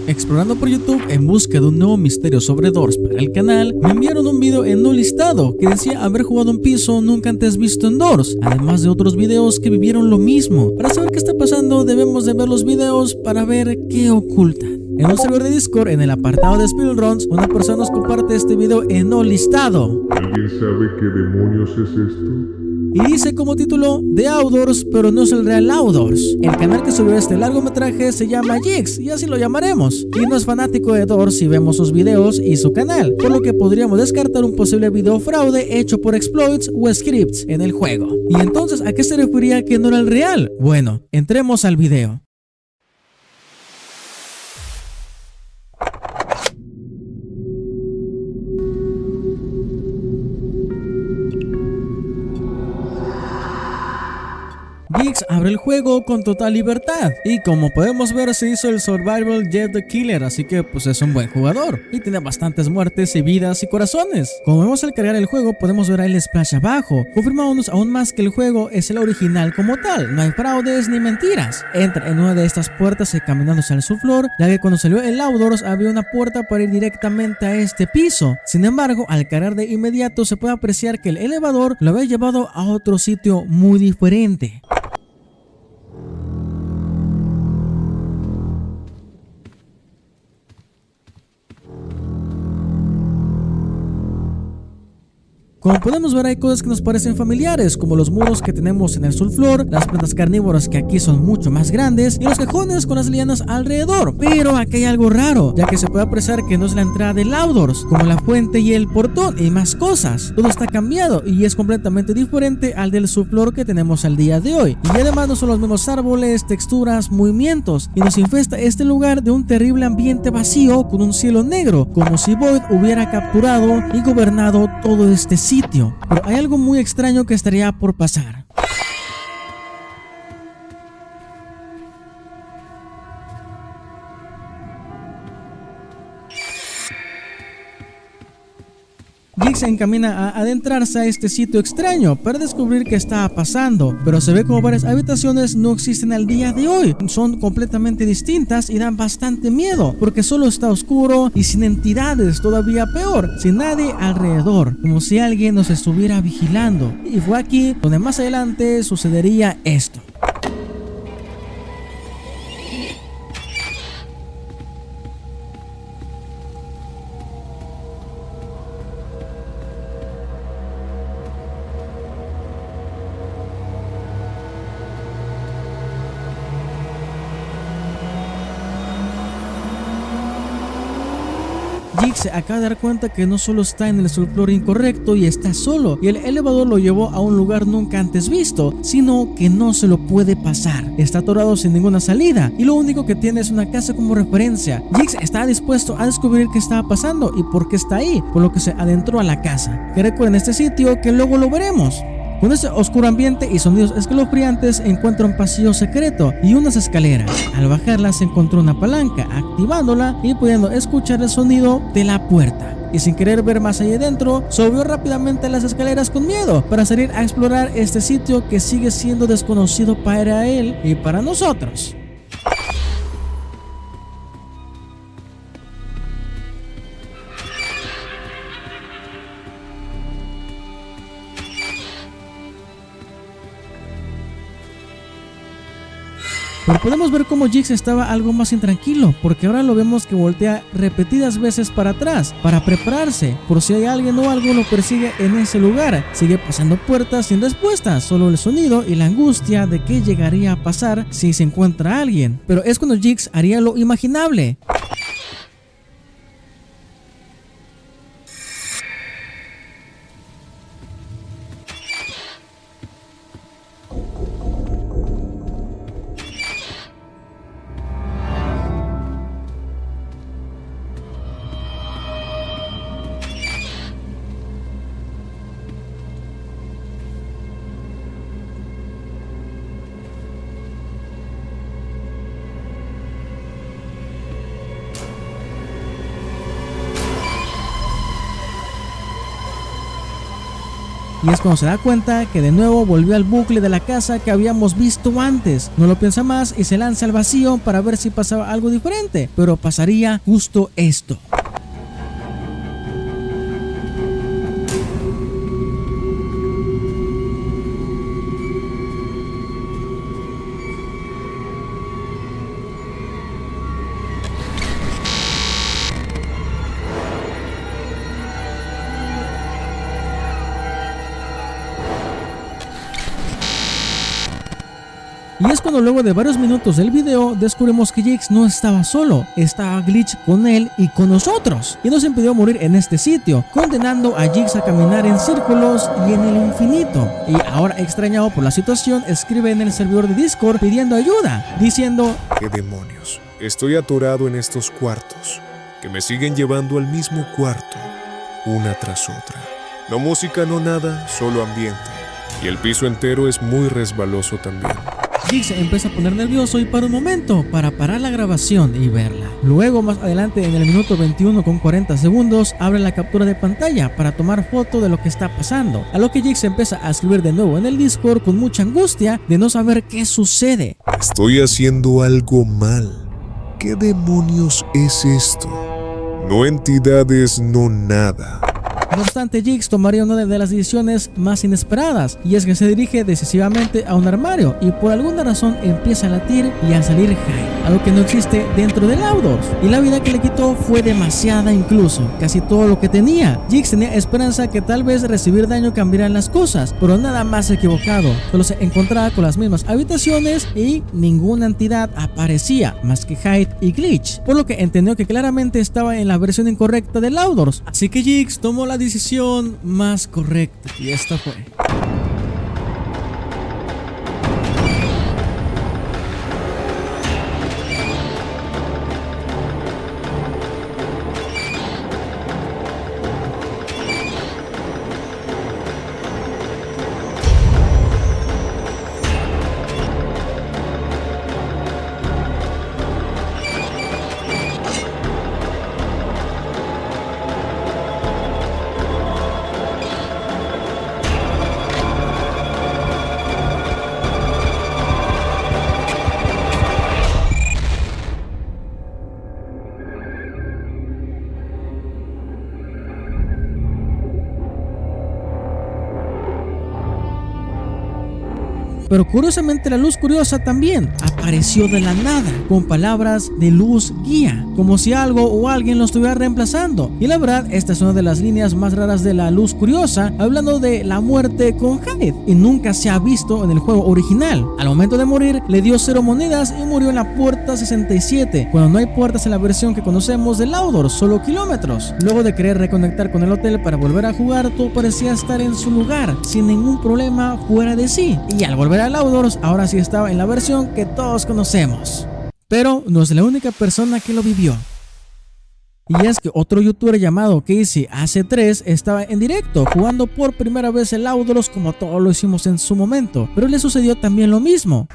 Explorando por YouTube en busca de un nuevo misterio sobre Doors para el canal, me enviaron un video en no listado que decía haber jugado un piso nunca antes visto en Doors, además de otros videos que vivieron lo mismo. Para saber qué está pasando debemos de ver los videos para ver qué ocultan. En un servidor de Discord, en el apartado de Speedruns, una persona nos comparte este video en no listado. ¿Alguien sabe qué demonios es esto? Y dice como título The Outdoors, pero no es el real Outdoors. El canal que subió este largometraje se llama Jix y así lo llamaremos. Y no es fanático de Doors si vemos sus videos y su canal, por lo que podríamos descartar un posible video fraude hecho por exploits o scripts en el juego. Y entonces, ¿a qué se refería que no era el real? Bueno, entremos al video. Jix abre el juego con total libertad y como podemos ver se hizo el Survival Jeff the Killer, así que pues es un buen jugador y tiene bastantes muertes y vidas y corazones. Como vemos al cargar el juego podemos ver ahí el splash abajo, confirmándonos aún más que el juego es el original como tal, no hay fraudes ni mentiras. Entra en una de estas puertas caminándose al subfloor, ya que cuando salió el Outdoors había una puerta para ir directamente a este piso. Sin embargo, al cargar de inmediato se puede apreciar que el elevador lo había llevado a otro sitio muy diferente. Como podemos ver hay cosas que nos parecen familiares, como los muros que tenemos en el subfloor, las plantas carnívoras que aquí son mucho más grandes y los cajones con las lianas alrededor. Pero aquí hay algo raro, ya que se puede apreciar que no es la entrada del Outdoors, como la fuente y el portón y más cosas. Todo está cambiado y es completamente diferente al del subfloor que tenemos al día de hoy. Y además no son los mismos árboles, texturas, movimientos, y nos infesta este lugar de un terrible ambiente vacío con un cielo negro, como si Void hubiera capturado y gobernado todo este sitio. Pero hay algo muy extraño que estaría por pasar. Jix se encamina a adentrarse a este sitio extraño para descubrir qué está pasando, pero se ve como varias habitaciones no existen al día de hoy, son completamente distintas y dan bastante miedo, porque solo está oscuro y sin entidades, todavía peor, sin nadie alrededor, como si alguien nos estuviera vigilando. Y fue aquí donde más adelante sucedería esto. Jix se acaba de dar cuenta que no solo está en el subfloor incorrecto y está solo, y el elevador lo llevó a un lugar nunca antes visto, sino que no se lo puede pasar. Está atorado sin ninguna salida y lo único que tiene es una casa como referencia. Jix está dispuesto a descubrir qué estaba pasando y por qué está ahí, por lo que se adentró a la casa. Que recuerden este sitio que luego lo veremos. Con este oscuro ambiente y sonidos escalofriantes encuentra un pasillo secreto y unas escaleras. Al bajarlas encontró una palanca, activándola y pudiendo escuchar el sonido de la puerta. Y sin querer ver más allá adentro, subió rápidamente las escaleras con miedo para salir a explorar este sitio que sigue siendo desconocido para él y para nosotros. Pero podemos ver cómo Jix estaba algo más intranquilo, porque ahora lo vemos que voltea repetidas veces para atrás, para prepararse, por si hay alguien o algo lo persigue en ese lugar. Sigue pasando puertas sin respuesta, solo el sonido y la angustia de qué llegaría a pasar si se encuentra alguien. Pero es cuando Jix haría lo imaginable. y es cuando se da cuenta que de nuevo volvió al bucle de la casa que habíamos visto antes. No lo piensa más y se lanza al vacío para ver si pasaba algo diferente, pero pasaría justo esto. Y es cuando luego de varios minutos del video descubrimos que Jiggs no estaba solo, estaba Glitch con él y con nosotros, y nos impidió morir en este sitio, condenando a Jiggs a caminar en círculos y en el infinito. Y ahora, extrañado por la situación, escribe en el servidor de Discord pidiendo ayuda, diciendo: ¿Qué demonios? Estoy atorado en estos cuartos, que me siguen llevando al mismo cuarto, una tras otra. No música, no nada, solo ambiente. Y el piso entero es muy resbaloso también. Jiggs se empieza a poner nervioso y para un momento para parar la grabación y verla. Luego, más adelante, en el minuto 21 con 40 segundos, abre la captura de pantalla para tomar foto de lo que está pasando. A lo que Jiggs empieza a escribir de nuevo en el Discord con mucha angustia de no saber qué sucede. Estoy haciendo algo mal. ¿Qué demonios es esto? No entidades, no nada. No obstante, Jiggs tomaría una de las decisiones más inesperadas, y es que se dirige decisivamente a un armario y por alguna razón empieza a latir y a salir Hyde, algo que no existe dentro del Outdoors, y la vida que le quitó fue demasiada, incluso casi todo lo que tenía. Jiggs tenía esperanza que tal vez recibir daño cambiaran las cosas, pero nada más equivocado. Solo se encontraba con las mismas habitaciones y ninguna entidad aparecía más que Hyde y Glitch, por lo que entendió que claramente estaba en la versión incorrecta del Outdoors. Así que Jiggs tomó la decisión más correcta, y esta fue: Pero curiosamente la luz curiosa también apareció de la nada, con palabras de luz guía, como si algo o alguien lo estuviera reemplazando. Y la verdad, esta es una de las líneas más raras de la luz curiosa, hablando de la muerte con Hyde, y nunca se ha visto en el juego original. Al momento de morir, le dio 0 monedas y murió en la puerta 67, cuando no hay puertas en la versión que conocemos del Outdoors, solo kilómetros. Luego de querer reconectar con el hotel para volver a jugar, todo parecía estar en su lugar, sin ningún problema fuera de sí. Y al volver al Outdoors, ahora sí estaba en la versión que todos conocemos. Pero no es la única persona que lo vivió. Y es que otro youtuber llamado CaseyAC3 estaba en directo jugando por primera vez el Outdoors, como todos lo hicimos en su momento, pero le sucedió también lo mismo.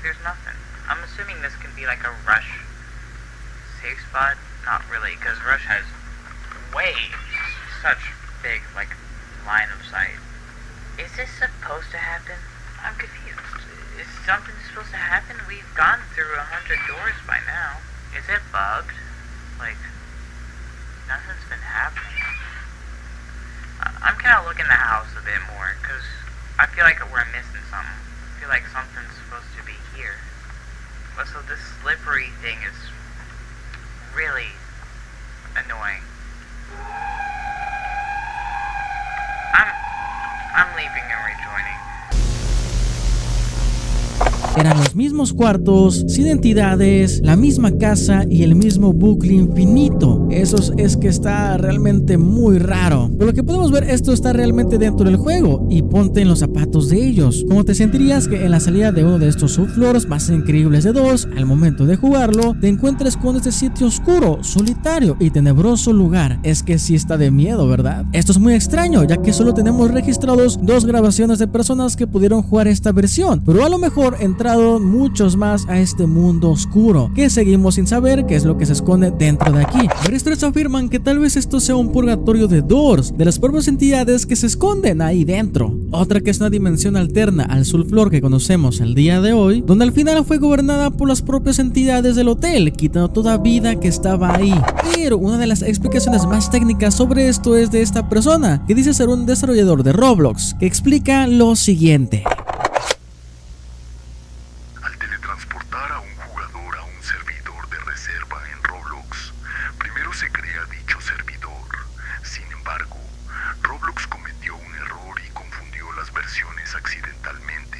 There's nothing. I'm assuming this can be like a Rush safe spot. Not really, because Rush has such big, like, line of sight. Is this supposed to happen? I'm confused. Is something supposed to happen? We've gone through 100 doors by now. Is it bugged? Like, nothing's been happening. I'm kind of looking the house a bit more, because I feel like we're missing something. I feel like something's supposed to be here. But so this slippery thing is really annoying. I'm leaving and rejoining. Eran los mismos cuartos, sin entidades, la misma casa y el mismo bucle infinito. Eso es que está realmente muy raro. Por lo que podemos ver, esto está realmente dentro del juego y ponte en los zapatos de ellos. ¿Cómo te sentirías que en la salida de uno de estos subfloors más increíbles de dos, al momento de jugarlo, te encuentres con este sitio oscuro, solitario y tenebroso lugar? Es que sí está de miedo, ¿verdad? Esto es muy extraño, ya que solo tenemos registrados 2 grabaciones de personas que pudieron jugar esta versión, pero a lo mejor entraron muchos más a este mundo oscuro, que seguimos sin saber qué es lo que se esconde dentro de aquí. Varios historias afirman que tal vez esto sea un purgatorio de Doors, de las propias entidades que se esconden ahí dentro. Otra que es una dimensión alterna al subfloor que conocemos el día de hoy, donde al final fue gobernada por las propias entidades del hotel, quitando toda vida que estaba ahí. Pero una de las explicaciones más técnicas sobre esto es de esta persona, que dice ser un desarrollador de Roblox, que explica lo siguiente. Al teletransportar a un jugador a un servidor de reserva en Roblox, primero se crea dicho servidor. Sin embargo, Roblox cometió un error y confundió las versiones accidentalmente,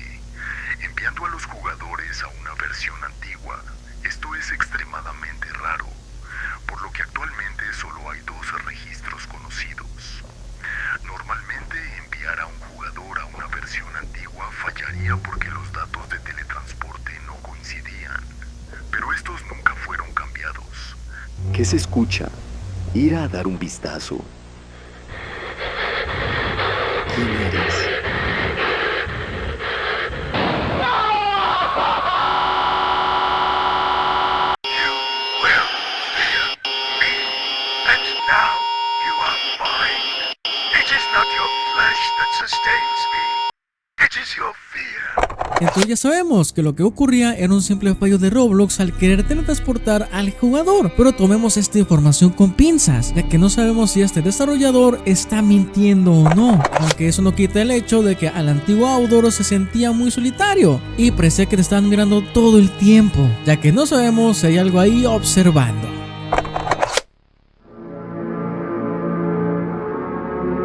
enviando a los jugadores a una versión antigua. Esto es extremadamente raro, por lo que actualmente solo hay 2 registros conocidos. Normalmente enviar a un jugador a una versión antigua fallaría porque los datos de teletransporte no coincidían, pero estos nunca fueron cambiados. ¿Qué se escucha? Ir a dar un vistazo. ¿Quién eres? Entonces ya sabemos que lo que ocurría era un simple fallo de Roblox al querer teletransportar al jugador, pero tomemos esta información con pinzas, ya que no sabemos si este desarrollador está mintiendo o no, aunque eso no quita el hecho de que al antiguo Audor se sentía muy solitario y parecía que te estaban mirando todo el tiempo, ya que no sabemos si hay algo ahí observando.